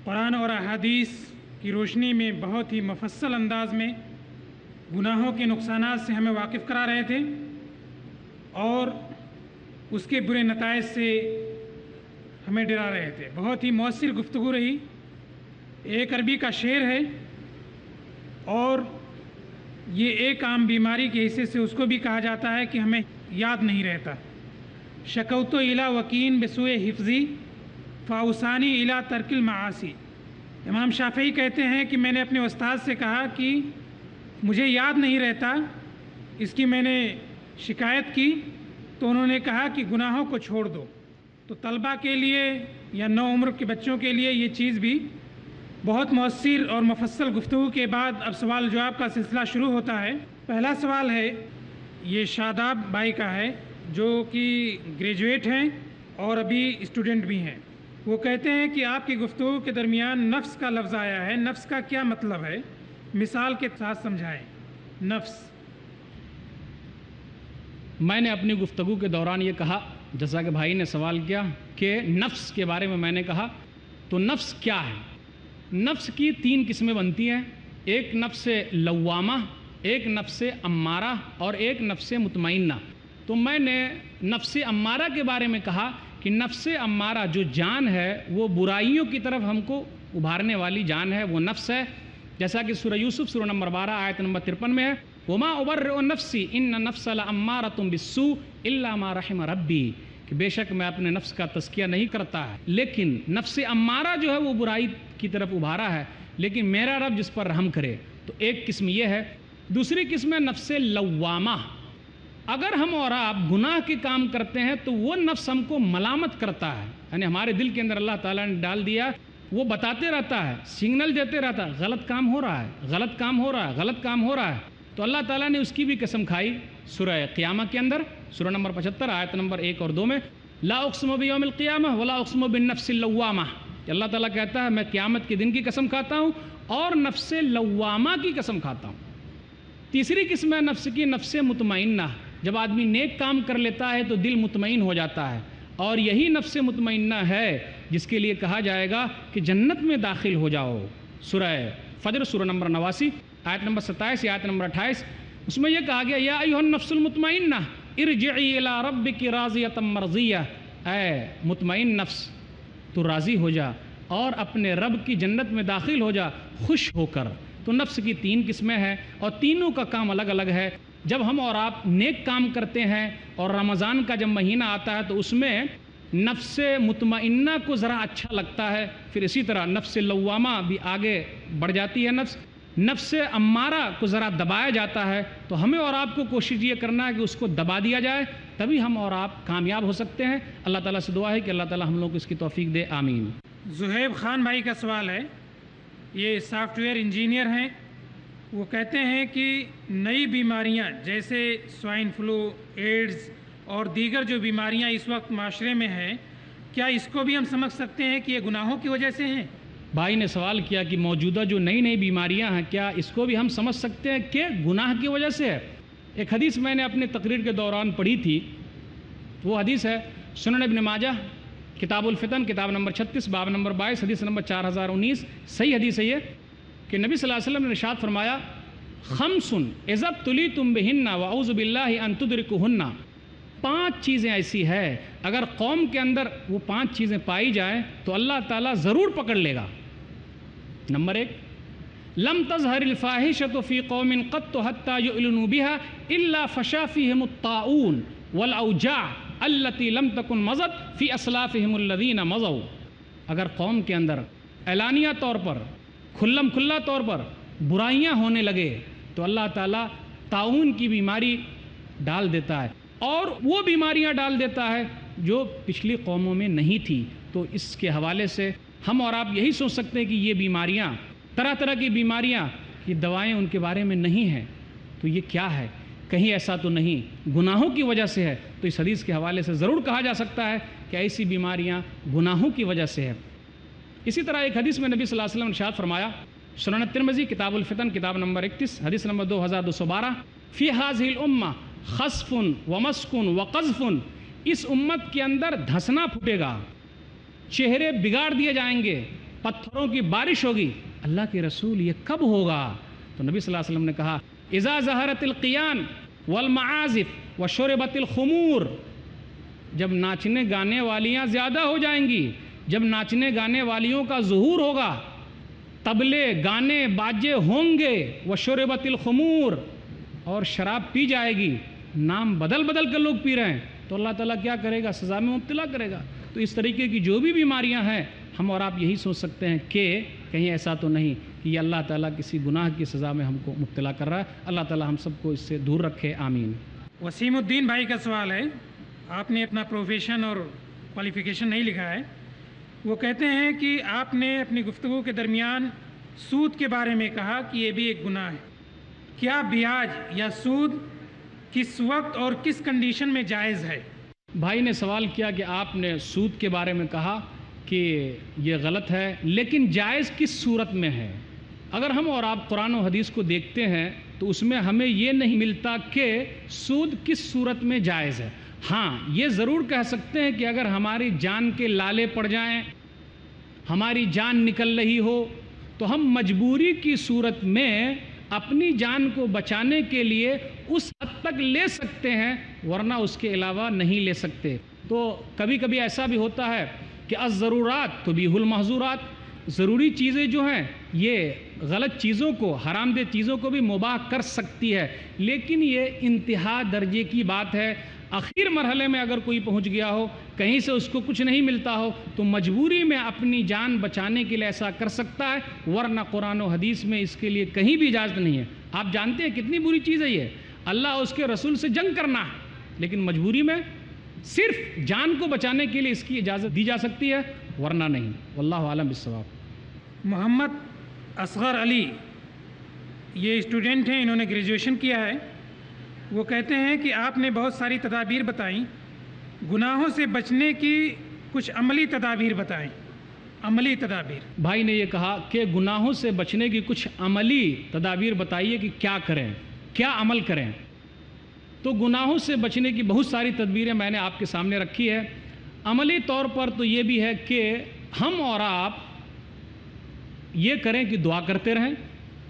قرآن اور احادیث کی روشنی میں بہت ہی مفصل انداز میں گناہوں کے نقصانات سے ہمیں واقف کرا رہے تھے اور اس کے برے نتائج سے ہمیں ڈرا رہے تھے۔ بہت ہی مؤثر گفتگو رہی۔ ایک عربی کا شعر ہے اور یہ ایک عام بیماری کے حصے سے اس کو بھی کہا جاتا ہے کہ ہمیں یاد نہیں رہتا۔ شکوت الی وکین بسوء حفظی فاوصانی الی ترک المعاصی۔ امام شافعی کہتے ہیں کہ میں نے اپنے استاد سے کہا کہ مجھے یاد نہیں رہتا، اس کی میں نے شکایت کی تو انہوں نے کہا کہ گناہوں کو چھوڑ دو۔ تو طلبہ کے لیے یا نو عمر کے بچوں کے لیے یہ چیز بھی بہت مؤثر اور مفصل گفتگو کے بعد اب سوال جواب کا سلسلہ شروع ہوتا ہے۔ پہلا سوال ہے، یہ شاداب بھائی کا ہے جو کہ گریجویٹ ہیں اور ابھی اسٹوڈنٹ بھی ہیں۔ وہ کہتے ہیں کہ آپ کی گفتگو کے درمیان نفس کا لفظ آیا ہے، نفس کا کیا مطلب ہے؟ مثال کے ساتھ سمجھائیں۔ نفس، میں نے اپنی گفتگو کے دوران یہ کہا، جیسا کہ بھائی نے سوال کیا کہ نفس کے بارے میں نے کہا، تو نفس کیا ہے؟ نفس کی 3 قسمیں بنتی ہیں، ایک نفس لوامہ، ایک نفس امارہ اور ایک نفس مطمئنہ۔ تو میں نے نفس امارہ کے بارے میں کہا کہ نفس امارہ جو جان ہے وہ برائیوں کی طرف ہم کو ابھارنے والی جان ہے، وہ نفس ہے، جیسا کہ سورہ یوسف سورہ نمبر 12 آیت نمبر 53 میں ہے، وَمَا أُبَرِّئُ نَفْسِي إِنَّ النَّفْسَ لَأَمَّارَةٌ بِالسُّوءِ إِلَّا مَا رَحِمَ رَبِّي، کہ بے شک میں اپنے نفس کا تزکیہ نہیں کرتا ہے، لیکن نفس امارہ جو ہے وہ برائی کی طرف ابھارا ہے، لیکن میرا رب جس پر رحم کرے۔ تو ایک قسم یہ ہے۔ دوسری قسم ہے نفس لوامہ۔ اگر ہم اور آپ گناہ کے کام کرتے ہیں تو وہ نفس ہم کو ملامت کرتا ہے، یعنی ہمارے دل کے اندر اللہ تعالیٰ نے ڈال دیا، وہ بتاتے رہتا ہے، سگنل دیتے رہتا ہے، غلط کام ہو رہا ہے، غلط کام ہو رہا ہے، غلط کام ہو رہا ہے۔ تو اللہ تعالیٰ نے اس کی بھی قسم کھائی سورہ قیامہ کے اندر، سورہ نمبر 75 آیت نمبر 1 اور 2 میں، لا اقسم بیوم القیامہ ولا اقسم بالنفس اللوامہ، کہ اللہ تعالیٰ کہتا ہے میں قیامت کے دن کی قسم کھاتا ہوں اور نفس لوامہ کی قسم کھاتا ہوں۔ تیسری قسم ہے نفس کی، نفس مطمئنہ۔ جب آدمی نیک کام کر لیتا ہے تو دل مطمئن ہو جاتا ہے، اور یہی نفس مطمئنہ ہے جس کے لیے کہا جائے گا کہ جنت میں داخل ہو جاؤ۔ سورہ فجر سورہ نمبر 89 آیت نمبر 27 آیت نمبر 28، اس میں یہ کہا گیا یا ایھا النفس المطمئنہ ارجعی الی ربک راضیۃ مرضیہ، اے مطمئن نفس تو راضی ہو جا اور اپنے رب کی جنت میں داخل ہو جا خوش ہو کر۔ تو نفس کی 3 قسمیں ہیں اور تینوں کا کام الگ الگ ہے۔ جب ہم اور آپ نیک کام کرتے ہیں اور رمضان کا جب مہینہ آتا ہے تو اس میں نفس مطمئنہ کو ذرا اچھا لگتا ہے، پھر اسی طرح نفس لوامہ بھی آگے بڑھ جاتی ہے، نفس امارہ کو ذرا دبایا جاتا ہے۔ تو ہمیں اور آپ کو کوشش یہ کرنا ہے کہ اس کو دبا دیا جائے، تبھی ہم اور آپ کامیاب ہو سکتے ہیں۔ اللہ تعالیٰ سے دعا ہے کہ اللہ تعالیٰ ہم لوگوں کو اس کی توفیق دے، آمین۔ زہیب خان بھائی کا سوال ہے، یہ سافٹ ویئر انجینئر ہیں۔ وہ کہتے ہیں کہ نئی بیماریاں جیسے سوائن فلو، ایڈز اور دیگر جو بیماریاں اس وقت معاشرے میں ہیں، کیا اس کو بھی ہم سمجھ سکتے ہیں کہ یہ گناہوں کی وجہ سے ہیں؟ بھائی نے سوال کیا کہ موجودہ جو نئی بیماریاں ہیں کیا اس کو بھی ہم سمجھ سکتے ہیں کہ گناہ کی وجہ سے ہے؟ ایک حدیث میں نے اپنی تقریر کے دوران پڑھی تھی، وہ حدیث ہے سنن ابن ماجہ کتاب الفتن کتاب نمبر 36 باب نمبر 22 حدیث نمبر 4019، صحیح حدیث ہے یہ کہ نبی صلی اللہ علیہ وسلم نے ارشاد فرمایا خمس اذا ابتلیتم بہن واعوذ باللہ ان تدرکہن، 5 چیزیں ایسی ہے اگر قوم کے اندر وہ 5 چیزیں پائی جائیں تو اللہ تعالیٰ ضرور پکڑ لے گا۔ نمبر 1، لم تظہر الفاحشۃ فی قوم قط حتی یعلنوا بها الا فشا فیہم الطاعون والاوجاع التي لم تکن مضت فی اسلافہم الذین مضوا، اگر قوم کے اندر اعلانیہ طور پر کھلم کھلا طور پر برائیاں ہونے لگے تو اللہ تعالیٰ طاعون کی بیماری ڈال دیتا ہے، اور وہ بیماریاں ڈال دیتا ہے جو پچھلی قوموں میں نہیں تھی۔ تو اس کے حوالے سے ہم اور آپ یہی سوچ سکتے ہیں کہ یہ بیماریاں، طرح طرح کی بیماریاں، یہ دوائیں ان کے بارے میں نہیں ہیں، تو یہ کیا ہے؟ کہیں ایسا تو نہیں گناہوں کی وجہ سے ہے؟ تو اس حدیث کے حوالے سے ضرور کہا جا سکتا ہے کہ ایسی بیماریاں گناہوں کی وجہ سے ہے۔ اسی طرح ایک حدیث میں نبی صلی اللہ علیہ وسلم نے ارشاد فرمایا، سنن ترمذی کتاب الفتن کتاب نمبر 31 حدیث نمبر 2212، فی ہذہ الامہ خسف ومسک وقذف، اس امت کے اندر دھسنا پھٹے گا، چہرے بگاڑ دیے جائیں گے، پتھروں کی بارش ہوگی۔ اللہ کے رسول یہ کب ہوگا؟ تو نبی صلی اللہ علیہ وسلم نے کہا اذا ظہرت القیان والمعازف وشربت الخمور، جب ناچنے گانے والیاں زیادہ ہو جائیں گی، جب ناچنے گانے والیوں کا ظہور ہوگا، طبلے گانے باجے ہوں گے، وشربت الخمور، اور شراب پی جائے گی، نام بدل بدل کر لوگ پی رہے ہیں، تو اللہ تعالیٰ کیا کرے گا؟ سزا میں مبتلا کرے گا۔ تو اس طریقے کی جو بھی بیماریاں ہیں، ہم اور آپ یہی سوچ سکتے ہیں کہ کہیں ایسا تو نہیں کہ یہ اللہ تعالیٰ کسی گناہ کی سزا میں ہم کو مبتلا کر رہا ہے۔ اللہ تعالیٰ ہم سب کو اس سے دور رکھے، آمین۔ وسیم الدین بھائی کا سوال ہے، آپ نے اپنا پروفیشن اور کوالیفیکیشن نہیں لکھا ہے۔ وہ کہتے ہیں کہ آپ نے اپنی گفتگو کے درمیان سود کے بارے میں کہا کہ یہ بھی ایک گناہ ہے، کیا بیاج یا سود کس وقت اور کس کنڈیشن میں جائز ہے؟ بھائی نے سوال کیا کہ آپ نے سود کے بارے میں کہا کہ یہ غلط ہے، لیکن جائز کس صورت میں ہے؟ اگر ہم اور آپ قرآن و حدیث کو دیکھتے ہیں تو اس میں ہمیں یہ نہیں ملتا کہ سود کس صورت میں جائز ہے۔ ہاں، یہ ضرور کہہ سکتے ہیں کہ اگر ہماری جان کے لالے پڑ جائیں، ہماری جان نکل رہی ہو، تو ہم مجبوری کی صورت میں اپنی جان کو بچانے کے لیے اس حد تک لے سکتے ہیں، ورنہ اس کے علاوہ نہیں لے سکتے۔ تو کبھی کبھی ایسا بھی ہوتا ہے کہ الضرورات تبیح المحظورات، ضروری چیزیں جو ہیں یہ غلط چیزوں کو، حرام دہ چیزوں کو بھی مباح کر سکتی ہے، لیکن یہ انتہا درجے کی بات ہے۔ آخر مرحلے میں اگر کوئی پہنچ گیا ہو، کہیں سے اس کو کچھ نہیں ملتا ہو، تو مجبوری میں اپنی جان بچانے کے لیے ایسا کر سکتا ہے، ورنہ قرآن و حدیث میں اس کے لیے کہیں بھی اجازت نہیں ہے۔ آپ جانتے ہیں کتنی بری چیز ہے یہ، اللہ اور اس کے رسول سے جنگ کرنا ہے، لیکن مجبوری میں صرف جان کو بچانے کے لیے اس کی اجازت دی جا سکتی ہے، ورنہ نہیں۔ واللہ عالم بالصواب۔ محمد اصغر علی، یہ اسٹوڈنٹ ہیں، انہوں نے گریجویشن کیا ہے۔ وہ کہتے ہیں کہ آپ نے بہت ساری تدابیر بتائیں، گناہوں سے بچنے کی کچھ عملی تدابیر بتائیں، عملی تدابیر۔ بھائی نے یہ کہا کہ گناہوں سے بچنے کی کچھ عملی تدابیر بتائیے کہ کیا کریں، کیا عمل کریں۔ تو گناہوں سے بچنے کی بہت ساری تدبیریں میں نے آپ کے سامنے رکھی ہے۔ عملی طور پر تو یہ بھی ہے کہ ہم اور آپ یہ کریں کہ دعا کرتے رہیں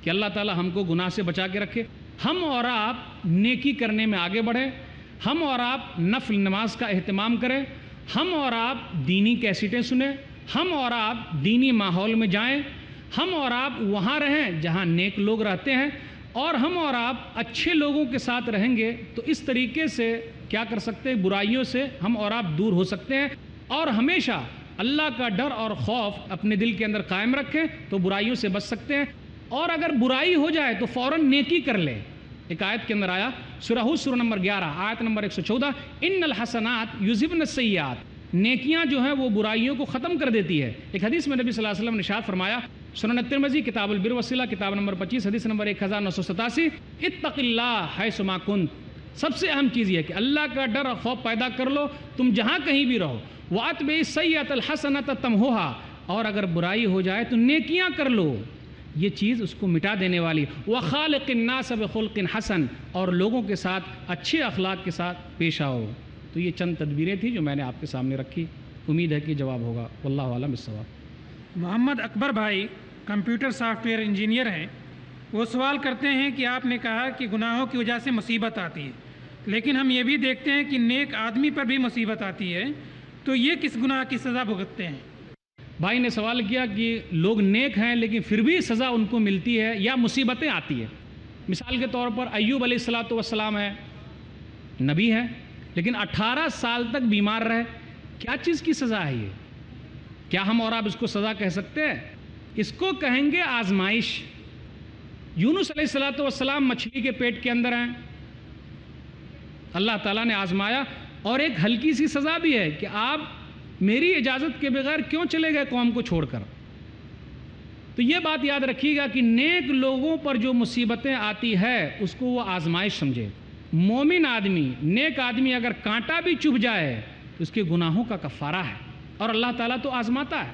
کہ اللہ تعالی ہم کو گناہ سے بچا کے رکھے، ہم اور آپ نیکی کرنے میں آگے بڑھیں، ہم اور آپ نفل نماز کا اہتمام کریں، ہم اور آپ دینی کیسٹیں سنیں، ہم اور آپ دینی ماحول میں جائیں، ہم اور آپ وہاں رہیں جہاں نیک لوگ رہتے ہیں، اور ہم اور آپ اچھے لوگوں کے ساتھ رہیں گے تو اس طریقے سے کیا کر سکتے ہیں، برائیوں سے ہم اور آپ دور ہو سکتے ہیں، اور ہمیشہ اللہ کا ڈر اور خوف اپنے دل کے اندر قائم رکھیں تو برائیوں سے بچ سکتے ہیں۔ اور اگر برائی ہو جائے تو فوراً نیکی کر لیں۔ ایک آیت کے اندر آیا، سورہ ہود سورہ نمبر 11 آیت نمبر 114، ان الحسنات یذہبن السیئات، نیکیاں جو ہیں وہ برائیوں کو ختم کر دیتی ہے۔ ایک حدیث میں نبی صلی اللہ علیہ وسلم نے ارشاد فرمایا، سنن ترمذی کتاب البر والصلہ کتاب نمبر 25 حدیث نمبر 1987، اتق اللہ حیث ما کنت، سب سے اہم چیز یہ ہے کہ اللہ کا ڈر اور خوف پیدا کر لو تم جہاں کہیں بھی رہو، وَأَتْبِعِ السَّيِّئَةَ الْحَسَنَةَ تَمْحُوهَا، اور اگر برائی ہو جائے تو نیکیاں کر لو، یہ چیز اس کو مٹا دینے والی۔ وَخَالِقِ النَّاسَ بِخُلْقٍ حَسَنٍ، اور لوگوں کے ساتھ اچھے اخلاق کے ساتھ پیش آؤ۔ تو یہ چند تدبیریں تھیں جو میں نے آپ کے سامنے رکھی، امید ہے کہ جواب ہوگا۔ واللہ عالم بالصواب۔ محمد اکبر بھائی کمپیوٹر سافٹ ویئر انجینئر ہیں، وہ سوال کرتے ہیں کہ آپ نے کہا کہ گناہوں کی وجہ سے مصیبت آتی ہے، لیکن ہم یہ بھی دیکھتے ہیں کہ نیک آدمی پر بھی مصیبت آتی ہے، تو یہ کس گناہ کی سزا بھگتتے ہیں؟ بھائی نے سوال کیا کہ لوگ نیک ہیں لیکن پھر بھی سزا ان کو ملتی ہے یا مصیبتیں آتی ہیں۔ مثال کے طور پر ایوب علیہ السلام ہے، نبی ہے، لیکن 18 سال تک بیمار رہے، کیا چیز کی سزا ہے یہ؟ کیا ہم اور آپ اس کو سزا کہہ سکتے ہیں؟ اس کو کہیں گے آزمائش۔ یونس علیہ السلام مچھلی کے پیٹ کے اندر ہیں، اللہ تعالیٰ نے آزمایا، اور ایک ہلکی سی سزا بھی ہے کہ آپ میری اجازت کے بغیر کیوں چلے گئے قوم کو چھوڑ کر۔ تو یہ بات یاد رکھیے گا کہ نیک لوگوں پر جو مصیبتیں آتی ہے اس کو وہ آزمائش سمجھے۔ مومن آدمی، نیک آدمی اگر کانٹا بھی چبھ جائے تو اس کے گناہوں کا کفارہ ہے، اور اللہ تعالیٰ تو آزماتا ہے۔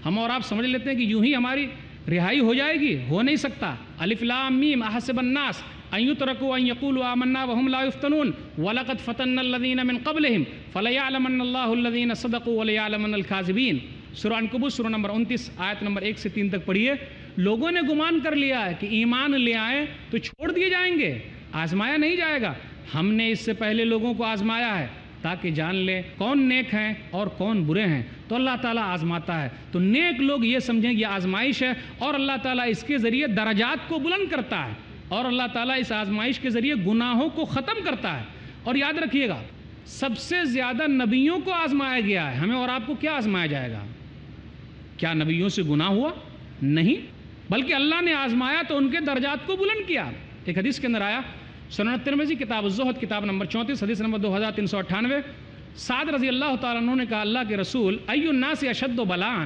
ہم اور آپ سمجھ لیتے ہیں کہ یوں ہی ہماری رہائی ہو جائے گی، ہو نہیں سکتا۔ الف لام میم احسب الناس ان یترکوا ان یقولوا آمنا وهم لا یفتنون ولقد فتنا الذین من قبلهم فلیعلمن اللہ الذین صدقوا ولیعلمن الکاذبین۔ سورہ عنکبوت سورہ نمبر 29 آیت نمبر 1 سے 3 تک پڑھیے. لوگوں نے گمان کر لیا ہے کہ ایمان لے آئیں تو چھوڑ دیے جائیں گے, آزمایا نہیں جائے گا. ہم نے اس سے پہلے لوگوں کو آزمایا ہے تاکہ جان لیں کون نیک ہیں اور کون برے ہیں. تو اللہ تعالیٰ آزماتا ہے. تو نیک لوگ یہ سمجھیں یہ آزمائش ہے, اور اللہ تعالیٰ اس کے ذریعے درجات کو بلند کرتا ہے, اور اللہ تعالیٰ اس آزمائش کے ذریعے گناہوں کو ختم کرتا ہے. اور یاد رکھیے گا, سب سے زیادہ نبیوں کو آزمایا گیا ہے. ہمیں اور آپ کو کیا آزمایا جائے گا؟ کیا نبیوں سے گناہ ہوا؟ نہیں, بلکہ اللہ نے آزمایا تو ان کے درجات کو بلند کیا. ایک حدیث کے اندر آیا, سنن ترمذی کتاب الزہد کتاب نمبر 34 حدیث نمبر 2398, سعد رضی اللہ تعالیٰ عنہ نے کہا اللہ کے رسول ای الناس اشد بلاء,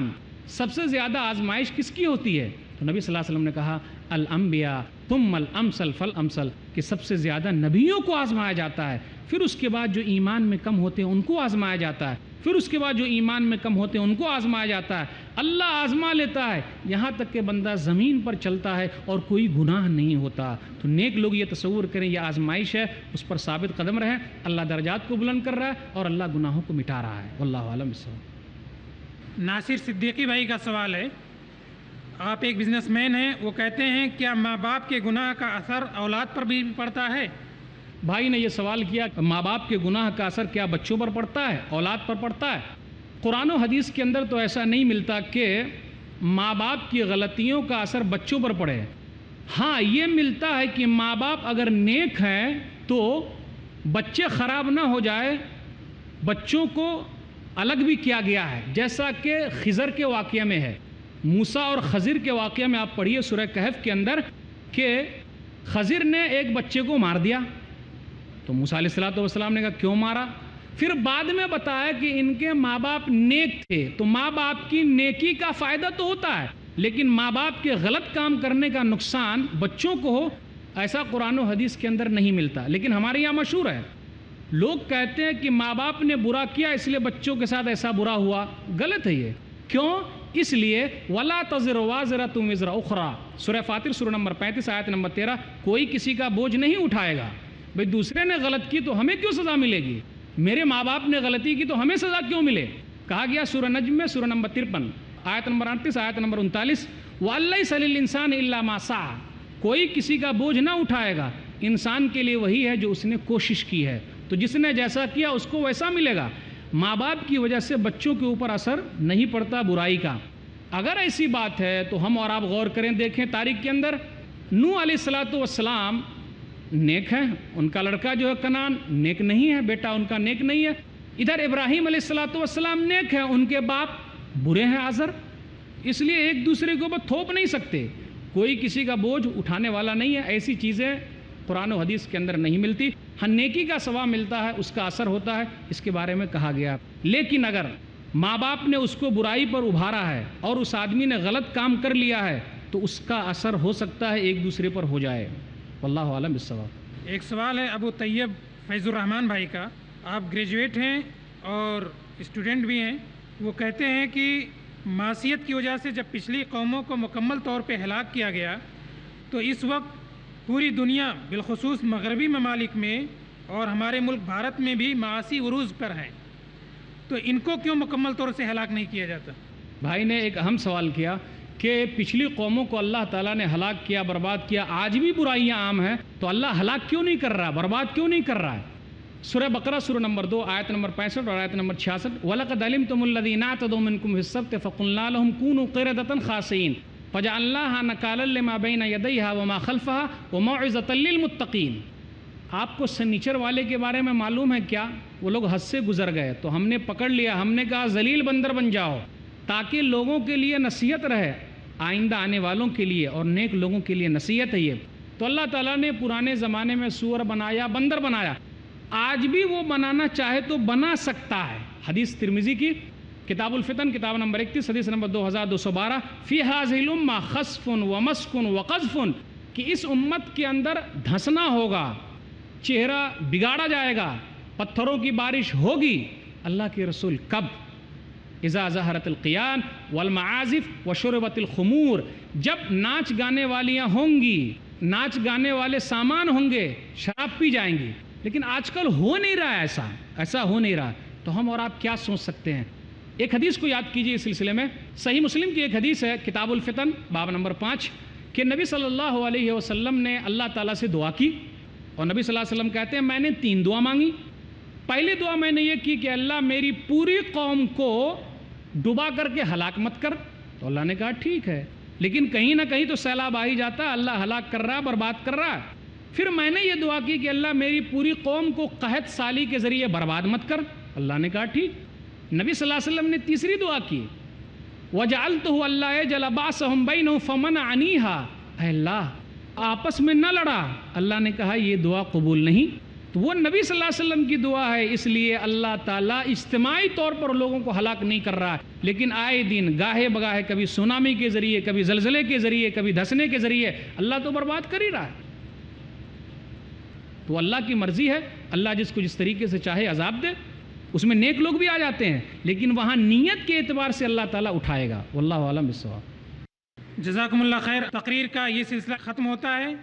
سب سے زیادہ آزمائش کس کی ہوتی ہے؟ تو نبی صلی اللہ علیہ وسلم نے کہا الانبیاء ثم الامثل فالامثل, کہ سب سے زیادہ نبیوں کو آزمایا جاتا ہے, پھر اس کے بعد جو ایمان میں کم ہوتے ہیں ان کو آزمایا جاتا ہے, پھر اس کے بعد جو ایمان میں کم ہوتے ہیں ان کو آزمایا جاتا ہے. اللہ آزما لیتا ہے یہاں تک کہ بندہ زمین پر چلتا ہے اور کوئی گناہ نہیں ہوتا. تو نیک لوگ یہ تصور کریں یہ آزمائش ہے, اس پر ثابت قدم رہیں. اللہ درجات کو بلند کر رہا ہے اور اللہ گناہوں کو مٹا رہا ہے. واللہ اعلم بالصواب. ناصر صدیقی بھائی کا سوال ہے, آپ ایک بزنس مین ہیں, وہ کہتے ہیں کیا ماں باپ کے گناہ کا اثر اولاد پر بھی پڑتا ہے؟ بھائی نے یہ سوال کیا ماں باپ کے گناہ کا اثر کیا بچوں پر پڑتا ہے, اولاد پر پڑتا ہے؟ قرآن و حدیث کے اندر تو ایسا نہیں ملتا کہ ماں باپ کی غلطیوں کا اثر بچوں پر پڑے. ہاں یہ ملتا ہے کہ ماں باپ اگر نیک ہیں تو بچے خراب نہ ہو جائے, بچوں کو الگ بھی کیا گیا ہے, جیسا کہ خضر کے واقعہ میں ہے. موسیٰ اور خضر کے واقعہ میں آپ پڑھیے سورہ کہف کے اندر کہ خضر نے ایک بچے کو مار دیا, تو موسیٰ علیہ السلام نے کہا کیوں مارا؟ پھر بعد میں بتایا کہ ان کے ماں باپ نیک تھے. تو ماں باپ کی نیکی کا فائدہ تو ہوتا ہے, لیکن ماں باپ کے غلط کام کرنے کا نقصان بچوں کو ہو, ایسا قرآن و حدیث کے اندر نہیں ملتا. لیکن ہمارے یہاں مشہور ہے, لوگ کہتے ہیں کہ ماں باپ نے برا کیا اس لیے بچوں کے ساتھ ایسا برا ہوا. غلط ہے یہ. کیوں؟ اس لیے وَلَا تَزِرُ وَازِرَةٌ وِزْرَ أُخْرَى, سورہ فاطر سورہ نمبر 35 آیت نمبر 13, کوئی کسی کا بوجھ نہیں اٹھائے گا. بھئی دوسرے نے غلط کی تو ہمیں کیوں سزا ملے گی؟ میرے ماں باپ نے غلطی کی تو ہمیں سزا کیوں ملے؟ کہا گیا سورہ نجم میں سورہ نمبر 53 آیت نمبر 38 آیت نمبر 39, وَلَيْسَ لِلْإِنسَانِ إِلَّا مَا سَعَى, کوئی کسی کا بوجھ نہ اٹھائے گا, انسان کے لیے وہی ہے جو اس نے کوشش کی ہے. تو جس نے جیسا کیا اس کو ویسا ملے گا. ماں باپ کی وجہ سے بچوں کے اوپر اثر نہیں پڑتا برائی کا. اگر ایسی بات ہے تو ہم اور آپ غور کریں, دیکھیں تاریخ کے اندر نوح علیہ السلام نیک ہیں, ان کا لڑکا جو ہے کنعان نیک نہیں ہے, بیٹا ان کا نیک نہیں ہے. ادھر ابراہیم علیہ السلام نیک ہیں, ان کے باپ برے ہیں آزر. اس لیے ایک دوسرے کے اوپر تھوپ نہیں سکتے, کوئی کسی کا بوجھ اٹھانے والا نہیں ہے. ایسی چیزیں قرآن و حدیث کے اندر نہیں ملتی. ہاں نیکی کا ثواب ملتا ہے, اس کا اثر ہوتا ہے, اس کے بارے میں کہا گیا. لیکن اگر ماں باپ نے اس کو برائی پر ابھارا ہے اور اس آدمی نے غلط کام کر لیا ہے تو اس کا اثر ہو سکتا ہے ایک دوسرے پر ہو جائے. واللہ عالم بالصواب. ایک سوال ہے ابو طیب فیض الرحمان بھائی کا, آپ گریجویٹ ہیں اور اسٹوڈنٹ بھی ہیں. وہ کہتے ہیں کہ معصیت کی وجہ سے جب پچھلی قوموں کو مکمل طور پہ ہلاک کیا گیا تو اس وقت پوری دنیا بالخصوص مغربی ممالک میں اور ہمارے ملک بھارت میں بھی معاشی عروج پر ہیں, تو ان کو کیوں مکمل طور سے ہلاک نہیں کیا جاتا؟ بھائی نے ایک اہم سوال کیا کہ پچھلی قوموں کو اللہ تعالیٰ نے ہلاک کیا, برباد کیا, آج بھی برائیاں عام ہیں, تو اللہ ہلاک کیوں نہیں کر رہا, برباد کیوں نہیں کر رہا ہے؟ سورہ بقرہ سورہ نمبر 2 آیت نمبر 65 اور آیت نمبر 66, وَلَقَدْ عَلِمْتُمُ الَّذِينَ اعْتَدَوْا مِنْكُمْ فِي السَّبْتِ فَقُلْنَا لَهُمْ كُونُوا قِرَدَةً خَاسِئِينَ فَجَعَلْنَاهَا نَكَالًا لِمَا بَيْنَ يَدَيْهَا وَمَا خَلْفَهَا وَمَوْعِظَةً لِّلْمُتَّقِينَ. آپ کو سنیچر والے کے بارے میں معلوم ہے کیا؟ وہ لوگ حد سے گزر گئے تو ہم نے پکڑ لیا, ہم نے کہا ذلیل بندر بن جاؤ تاکہ لوگوں کے لیے نصیحت رہے, آئندہ آنے والوں کے لیے اور نیک لوگوں کے لیے نصیحت ہے یہ. تو اللہ تعالیٰ نے پرانے زمانے میں سور بنایا, بندر بنایا, آج بھی وہ بنانا چاہے تو بنا سکتا ہے. حدیث ترمذی کی کتاب الفتن کتاب نمبر 31 حدیث نمبر 2212, فی ہذہ الامہ خسف ومسک وقذف, کہ اس امت کے اندر دھنسنا ہوگا, چہرہ بگاڑا جائے گا, پتھروں کی بارش ہوگی. اللہ کے رسول کب؟ اذا ظہرت القیان والمعازف وشربت الخمور, جب ناچ گانے والیاں ہوں گی, ناچ گانے والے سامان ہوں گے, شراب پی جائیں گی. لیکن آج کل ہو نہیں رہا ہے, ایسا ہو نہیں رہا. تو ہم اور آپ کیا سوچ سکتے ہیں؟ ایک حدیث کو یاد کیجیے اس سلسلے میں. صحیح مسلم کی ایک حدیث ہے کتاب الفتن باب نمبر 5 کہ نبی صلی اللہ علیہ وسلم نے اللہ تعالیٰ سے دعا کی اور نبی صلی اللہ علیہ وسلم کہتے ہیں میں نے 3 دعا مانگی. پہلی دعا میں نے یہ کی کہ اللہ میری پوری قوم کو ڈبا کر کے ہلاک مت کر. تو اللہ نے کہا ٹھیک ہے، لیکن کہیں نہ کہیں تو سیلاب آ ہی جاتا، اللہ ہلاک کر رہا ہے، برباد کر رہا ہے. پھر میں نے یہ دعا کی کہ اللہ میری پوری قوم کو قحط سالی کے ذریعے برباد مت کر. اللہ نے کہا ٹھیک. نبی صلی اللہ علیہ وسلم نے تیسری دعا کی وَجَعَلْتُهُ أَلَّا يَجْعَلَ بَعْثَهُمْ بَيْنَهُمْ فَمَنَعَنِيهَا. اے اللہ آپس میں نہ لڑا. اللہ نے کہا یہ دعا قبول نہیں. تو وہ نبی صلی اللہ علیہ وسلم کی دعا ہے، اس لیے اللہ تعالیٰ اجتماعی طور پر لوگوں کو ہلاک نہیں کر رہا، لیکن آئے دن گاہے بگاہے کبھی سونامی کے ذریعے، کبھی زلزلے کے ذریعے، کبھی دھسنے کے ذریعے اللہ تو برباد کر ہی رہا ہے. تو اللہ کی مرضی ہے، اللہ جس کو جس طریقے سے چاہے عذاب دے. اس میں نیک لوگ بھی آ جاتے ہیں، لیکن وہاں نیت کے اعتبار سے اللہ تعالیٰ اٹھائے گا. واللہ اعلم بالصواب. جزاکم اللہ خیر. تقریر کا یہ سلسلہ ختم ہوتا ہے.